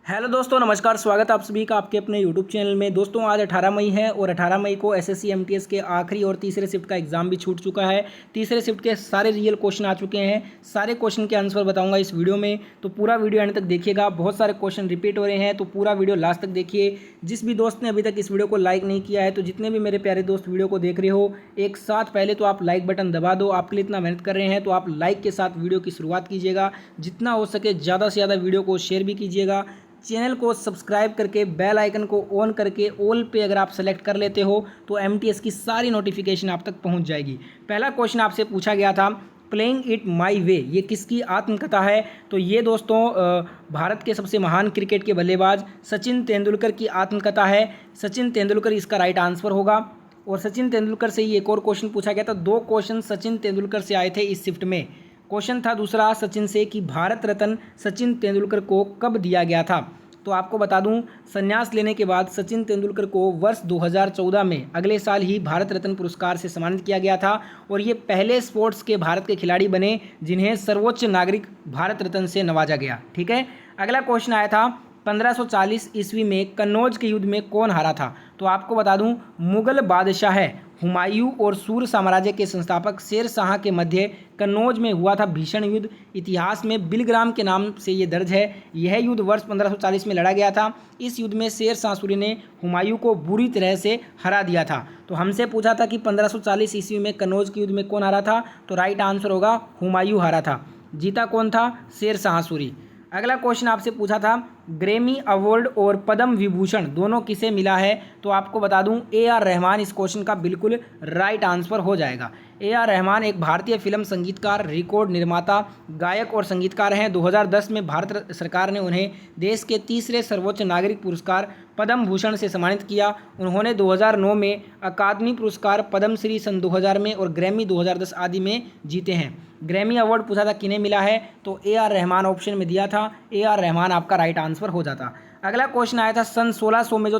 Hello दोस्तों, नमस्कार। स्वागत है आप सभी का आपके अपने यूट्यूब चैनल में। दोस्तों आज 18 मई है और 18 मई को एसएससी एमटीएस के आखिरी और तीसरे शिफ्ट का एग्जाम भी छूट चुका है। तीसरे शिफ्ट के सारे रियल क्वेश्चन आ चुके हैं। सारे क्वेश्चन के आंसर बताऊंगा इस वीडियो में, तो पूरा वीडियो एंड तक देखिएगा। बहुत सारे क्वेश्चन रिपीट हो रहे हैं, तो पूरा वीडियो लास्ट तक देखिए। जिस भी दोस्त ने अभी तक इस वीडियो को लाइक नहीं किया है, तो जितने भी मेरे प्यारे दोस्त वीडियो को देख रहे हो, एक साथ पहले तो आप लाइक बटन दबा दो। आपके लिए इतना मेहनत कर रहे हैं, तो आप लाइक के साथ वीडियो की शुरुआत कीजिएगा। जितना हो सके ज़्यादा से ज़्यादा वीडियो को शेयर भी कीजिएगा। चैनल को सब्सक्राइब करके बेल आइकन को ऑन करके ऑल पे अगर आप सेलेक्ट कर लेते हो तो एमटीएस की सारी नोटिफिकेशन आप तक पहुंच जाएगी। पहला क्वेश्चन आपसे पूछा गया था, प्लेइंग इट माई वे, ये किसकी आत्मकथा है? तो ये दोस्तों भारत के सबसे महान क्रिकेट के बल्लेबाज सचिन तेंदुलकर की आत्मकथा है। सचिन तेंदुलकर इसका राइट आंसर होगा। और सचिन तेंदुलकर से ही एक और क्वेश्चन पूछा गया था। दो क्वेश्चन सचिन तेंदुलकर से आए थे इस शिफ्ट में। क्वेश्चन था दूसरा सचिन से कि भारत रत्न सचिन तेंदुलकर को कब दिया गया था? तो आपको बता दूं, संन्यास लेने के बाद सचिन तेंदुलकर को वर्ष 2014 में अगले साल ही भारत रत्न पुरस्कार से सम्मानित किया गया था। और ये पहले स्पोर्ट्स के भारत के खिलाड़ी बने जिन्हें सर्वोच्च नागरिक भारत रत्न से नवाजा गया। ठीक है। अगला क्वेश्चन आया था, 1540 ईस्वी में कन्नौज के युद्ध में कौन हारा था? तो आपको बता दूं, मुगल बादशाह हुमायूं और सूर साम्राज्य के संस्थापक शेर शाह के मध्य कन्नौज में हुआ था भीषण युद्ध। इतिहास में बिलग्राम के नाम से ये दर्ज है। यह युद्ध वर्ष 1540 में लड़ा गया था। इस युद्ध में शेर शाह सूरी ने हुमायूं को बुरी तरह से हरा दिया था। तो हमसे पूछा था कि 1540 ईस्वी में कन्नौज के युद्ध में कौन हारा था? तो राइट आंसर होगा हुमायूं हारा था। जीता कौन था? शेर शाह सूरी। अगला क्वेश्चन आपसे पूछा था, ग्रैमी अवार्ड और पद्म विभूषण दोनों किसे मिला है? तो आपको बता दूं, ए आर रहमान इस क्वेश्चन का बिल्कुल राइट आंसर हो जाएगा। ए आर रहमान एक भारतीय फिल्म संगीतकार, रिकॉर्ड निर्माता, गायक और संगीतकार हैं। 2010 में भारत सरकार ने उन्हें देश के तीसरे सर्वोच्च नागरिक पुरस्कार पद्म भूषण से सम्मानित किया। उन्होंने 2009 में अकादमी पुरस्कार, पद्मश्री सन 2000 में और ग्रैमी 2010 आदि में जीते हैं। ग्रैमी अवार्ड पूछा था किन्हें मिला है? तो ए आर रहमान ऑप्शन में दिया था। ए आर रहमान आपका राइट आंसर हो जाता। अगला क्वेश्चन आया था, सन 1600 में जो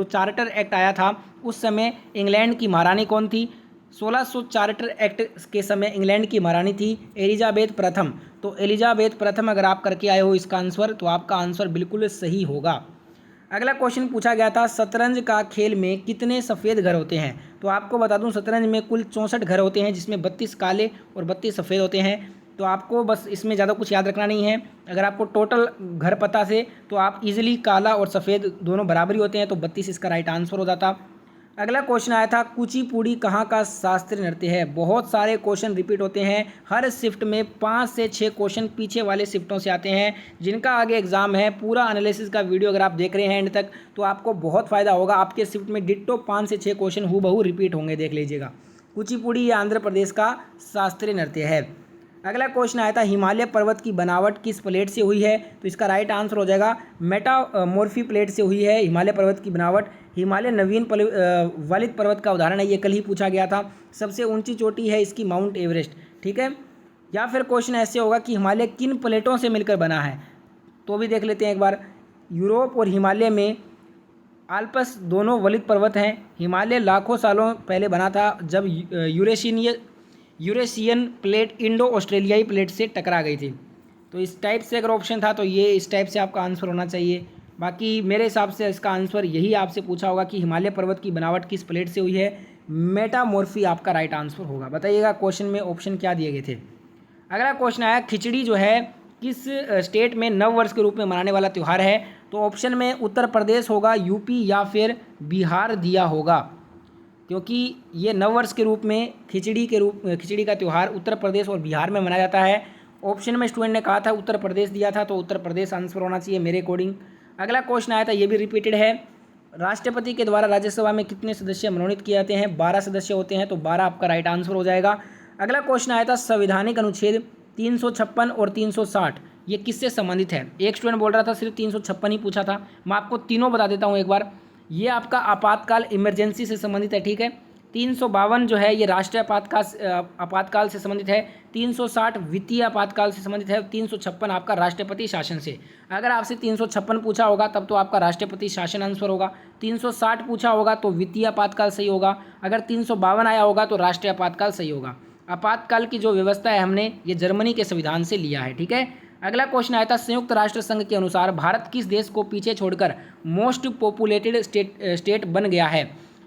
चार्टर एक्ट आया था, उस समय इंग्लैंड की महारानी कौन थी? 1600 चार्टर एक्ट के समय इंग्लैंड की महारानी थी एलिजाबेथ प्रथम। तो एलिजाबेथ प्रथम अगर आप करके आए हो इसका आंसर, तो आपका आंसर बिल्कुल सही होगा। अगला क्वेश्चन पूछा गया था, शतरंज का खेल में कितने सफ़ेद घर होते हैं? तो आपको बता दूं, शतरंज में कुल 64 घर होते हैं, जिसमें 32 काले और 32 सफ़ेद होते हैं। तो आपको बस इसमें ज़्यादा कुछ याद रखना नहीं है। अगर आपको टोटल घर पता से, तो आप इजीली काला और सफ़ेद दोनों बराबरी होते हैं, तो 32 इसका राइट आंसर हो जाता। अगला क्वेश्चन आया था, कुचिपुड़ी कहाँ का शास्त्रीय नृत्य है? बहुत सारे क्वेश्चन रिपीट होते हैं। हर शिफ्ट में 5 से 6 क्वेश्चन पीछे वाले शिफ्टों से आते हैं, जिनका आगे एग्जाम है। पूरा एनालिसिस का वीडियो अगर आप देख रहे हैं एंड तक, तो आपको बहुत फ़ायदा होगा। आपके शिफ्ट में डिट्टो 5 से 6 क्वेश्चन हूबहू रिपीट होंगे, देख लीजिएगा। कुचिपुड़ी ये आंध्र प्रदेश का शास्त्रीय नृत्य है। अगला क्वेश्चन आया था, हिमालय पर्वत की बनावट किस प्लेट से हुई है? तो इसका राइट आंसर हो जाएगा मेटामॉर्फी प्लेट से हुई है हिमालय पर्वत की बनावट। हिमालय नवीन वलित पर्वत का उदाहरण है, ये कल ही पूछा गया था। सबसे ऊंची चोटी है इसकी माउंट एवरेस्ट। ठीक है। या फिर क्वेश्चन ऐसे होगा कि हिमालय किन प्लेटों से मिलकर बना है? तो भी देख लेते हैं एक बार। यूरोप और हिमालय में आल्प्स दोनों वलित पर्वत हैं। हिमालय लाखों सालों पहले बना था, जब यूरेशियन प्लेट इंडो ऑस्ट्रेलियाई प्लेट से टकरा गई थी। तो इस टाइप से अगर ऑप्शन था, तो ये इस टाइप से आपका आंसर होना चाहिए। बाकी मेरे हिसाब से इसका आंसर यही आपसे पूछा होगा कि हिमालय पर्वत की बनावट किस प्लेट से हुई है? मेटामॉर्फी आपका राइट आंसर होगा। बताइएगा क्वेश्चन में ऑप्शन क्या दिए गए थे। अगला क्वेश्चन आया, खिचड़ी जो है किस स्टेट में नव वर्ष के रूप में मनाने वाला त्यौहार है? तो ऑप्शन में उत्तर प्रदेश होगा, यूपी या फिर बिहार दिया होगा, क्योंकि ये नववर्ष के रूप में खिचड़ी का त्यौहार उत्तर प्रदेश और बिहार में मनाया जाता है। ऑप्शन में स्टूडेंट ने कहा था उत्तर प्रदेश दिया था, तो उत्तर प्रदेश आंसर होना चाहिए मेरे अकॉर्डिंग। अगला क्वेश्चन आया था, ये भी रिपीटेड है, राष्ट्रपति के द्वारा राज्यसभा में कितने सदस्य मनोनीत किए जाते हैं? 12 सदस्य होते हैं, तो 12 आपका राइट आंसर हो जाएगा। अगला क्वेश्चन आया था, संवैधानिक अनुच्छेद 356 और 360 ये किससे संबंधित है? एक स्टूडेंट बोल रहा था सिर्फ 356 ही पूछा था, मैं आपको तीनों बता देता हूँ एक बार। ये आपका आपातकाल इमरजेंसी से संबंधित है। ठीक है। 352 जो है ये राष्ट्रीय आपातकाल से संबंधित है। 360 वित्तीय आपातकाल से संबंधित है। 356 आपका राष्ट्रपति शासन से। अगर आपसे 356 पूछा होगा तब तो आपका राष्ट्रपति शासन आंसर होगा। 360 पूछा होगा तो वित्तीय आपातकाल सही होगा। अगर 352 आया होगा तो राष्ट्रीय आपातकाल सही होगा। आपातकाल की जो व्यवस्था है हमने ये जर्मनी के संविधान से लिया है। ठीक है। अगला क्वेश्चन आया था संयुक्त राष्ट्र संघ के अनुसार भारत किस देश को पीछे छोड़कर मोस्ट पॉपुलेटेड स्टेट बन गया है।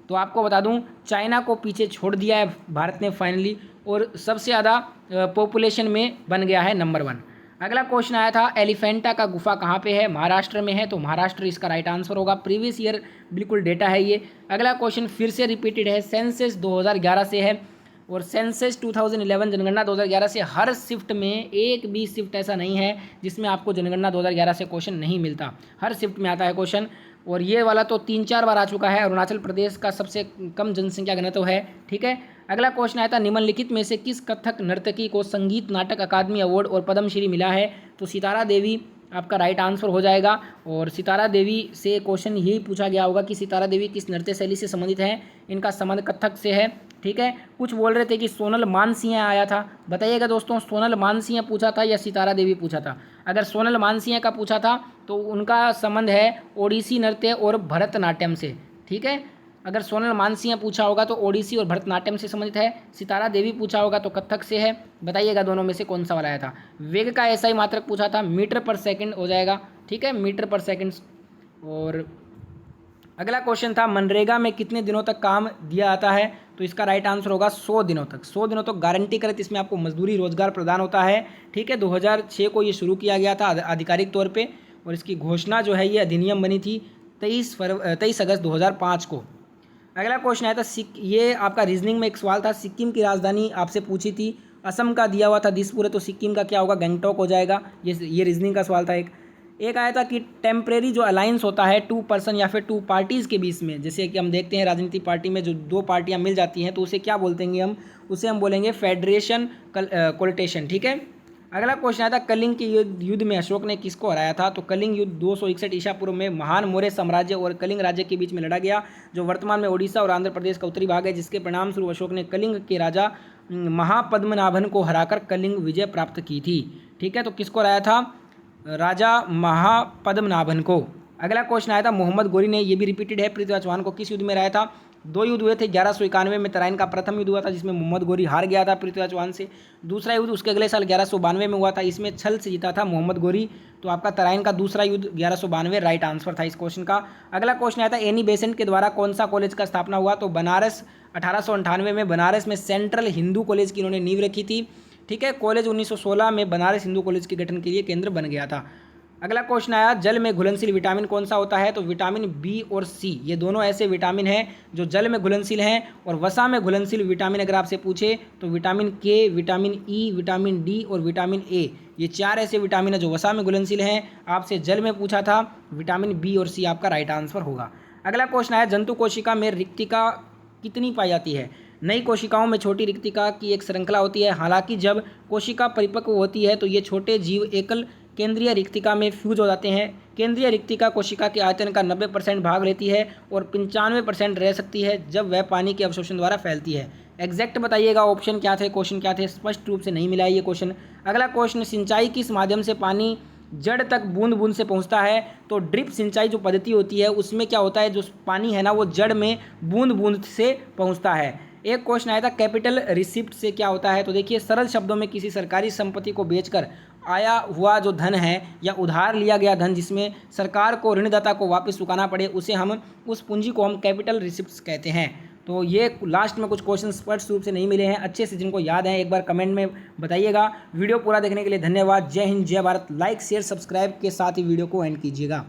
तो आपको बता दूं चाइना को पीछे छोड़ दिया है भारत ने फाइनली, और सबसे ज़्यादा पॉपुलेशन में बन गया है नंबर 1। अगला क्वेश्चन आया था एलिफेंटा का गुफा कहाँ पे है, महाराष्ट्र में है, तो महाराष्ट्र इसका राइट आंसर होगा। प्रीवियस ईयर बिल्कुल डेटा है ये। अगला क्वेश्चन फिर से रिपीटेड है, सेंसस 2011 से है, और सेंसस 2011 जनगणना 2011 से हर शिफ्ट में एक भी शिफ्ट ऐसा नहीं है जिसमें आपको जनगणना 2011 से क्वेश्चन नहीं मिलता, हर शिफ्ट में आता है क्वेश्चन। और ये वाला तो 3-4 बार आ चुका है। अरुणाचल प्रदेश का सबसे कम जनसंख्या घनत्व है, ठीक है। अगला क्वेश्चन आया था निम्नलिखित में से किस कथक नर्तकी को संगीत नाटक अकादमी अवार्ड और पद्मश्री मिला है। तो सितारा देवी आपका राइट आंसर हो जाएगा। और सितारा देवी से क्वेश्चन यही पूछा गया होगा कि सितारा देवी किस नृत्य शैली से संबंधित है। इनका संबंध कथक से है, ठीक है। कुछ बोल रहे थे कि सोनल मानसिंह आया था, बताइएगा दोस्तों सोनल मानसिंह पूछा था या सितारा देवी पूछा था। अगर सोनल मानसिंह का पूछा था तो उनका संबंध है ओडिसी नृत्य और भरतनाट्यम से, ठीक है। अगर सोनल मानसिंह पूछा होगा तो ओडिसी और भरतनाट्यम से संबंधित है। सितारा देवी पूछा होगा तो कथक से है। बताइएगा दोनों में से कौन सा वाला आया था। वेग का ऐसा ही मात्रक पूछा था, मीटर पर सेकंड हो जाएगा, ठीक है, मीटर पर सेकंड। और अगला क्वेश्चन था मनरेगा में कितने दिनों तक काम दिया जाता है। तो इसका राइट आंसर होगा 100 दिनों तक। 100 दिनों तक गारंटी करे तो इसमें आपको मजदूरी रोजगार प्रदान होता है, ठीक है। 2006 को ये शुरू किया गया था आधिकारिक तौर पे, और इसकी घोषणा जो है ये अधिनियम बनी थी 23 अगस्त 2005 को। अगला क्वेश्चन आया था ये आपका रीजनिंग में एक सवाल था, सिक्किम की राजधानी आपसे पूछी थी, असम का दिया हुआ था दिसपुर है, तो सिक्किम का क्या होगा, गंगटोक हो जाएगा। ये रीजनिंग का सवाल था। एक आया था कि टेम्परेरी जो अलायंस होता है 2 पर्सन या फिर 2 पार्टीज़ के बीच में, जैसे कि हम देखते हैं राजनीतिक पार्टी में जो 2 पार्टियां मिल जाती हैं तो उसे क्या बोलते हैं हम, उसे हम बोलेंगे फेडरेशन कोलिटेशन, ठीक है। अगला क्वेश्चन आया था कलिंग के युद्ध में अशोक ने किसको हराया था। तो कलिंग युद्ध 261 ईसा पूर्व में महान मौर्य साम्राज्य और कलिंग राज्य के बीच में लड़ा गया, जो वर्तमान में ओडिशा और आंध्र प्रदेश का उत्तरी भाग है, जिसके परिणाम स्वरूप अशोक ने कलिंग के राजा महापद्मनाभन को हराकर कलिंग विजय प्राप्त की थी, ठीक है। तो किसको हराया था, राजा महापद्मनाभन को। अगला क्वेश्चन आया था मोहम्मद गोरी ने, ये भी रिपीटेड है, पृथ्वीराज चौहान को किस युद्ध में हराया था। 2 युद्ध हुए थे। 1191 में तराइन का प्रथम युद्ध हुआ था जिसमें मोहम्मद गोरी हार गया था पृथ्वीराज चौहान से। दूसरा युद्ध उसके अगले साल 1192 में हुआ था, इसमें छल से जीता था मोहम्मद गोरी। तो आपका तराइन का दूसरा युद्ध 1192 राइट आंसर था इस क्वेश्चन का। अगला क्वेश्चन आया था एनी बेसेंट के द्वारा कौन सा कॉलेज का स्थापना हुआ। तो बनारस 1898 में बनारस में सेंट्रल हिंदू कॉलेज की इन्होंने नींव रखी थी, ठीक है। कॉलेज 1916 में बनारस हिंदू कॉलेज के गठन के लिए केंद्र बन गया था। अगला क्वेश्चन आया जल में घुलनशील विटामिन कौन सा होता है। तो विटामिन बी और सी, ये दोनों ऐसे विटामिन हैं जो जल में घुलनशील हैं। और वसा में घुलनशील विटामिन अगर आपसे पूछे तो विटामिन के, विटामिन ई, विटामिन डी और विटामिन ए, ये 4 ऐसे विटामिन हैं जो वसा में घुलनशील हैं। आपसे जल में पूछा था, विटामिन बी और सी आपका राइट आंसर होगा। अगला क्वेश्चन आया जंतु कोशिका में रिक्तिका कितनी पाई जाती है। नई कोशिकाओं में छोटी रिक्तिका की एक श्रृंखला होती है। हालांकि जब कोशिका परिपक्व होती है तो ये छोटे जीव एकल केंद्रीय रिक्तिका में फ्यूज हो जाते हैं। केंद्रीय रिक्तिका कोशिका के आयतन का 90% भाग लेती है और 95% रह सकती है जब वह पानी के अवशोषण द्वारा फैलती है। एग्जैक्ट बताइएगा ऑप्शन क्या थे, क्वेश्चन क्या थे, स्पष्ट रूप से नहीं मिला है ये क्वेश्चन। अगला क्वेश्चन सिंचाई किस माध्यम से पानी जड़ तक बूंद बूंद से पहुंचता है। तो ड्रिप सिंचाई जो पद्धति होती है उसमें क्या होता है, जो पानी है ना वो जड़ में बूंद बूंद से पहुंचता है। एक क्वेश्चन आया था कैपिटल रिसिप्ट से क्या होता है। तो देखिए सरल शब्दों में किसी सरकारी संपत्ति को बेचकर आया हुआ जो धन है या उधार लिया गया धन जिसमें सरकार को ऋणदाता को वापस चुकाना पड़े, उसे हम उस पूंजी को हम कैपिटल रिसिप्ट्स कहते हैं। तो ये लास्ट में कुछ क्वेश्चन स्पष्ट रूप से नहीं मिले हैं, अच्छे से जिनको याद हैं एक बार कमेंट में बताइएगा। वीडियो पूरा देखने के लिए धन्यवाद। जय हिंद, जय भारत। लाइक शेयर सब्सक्राइब के साथ ही वीडियो को एंड कीजिएगा।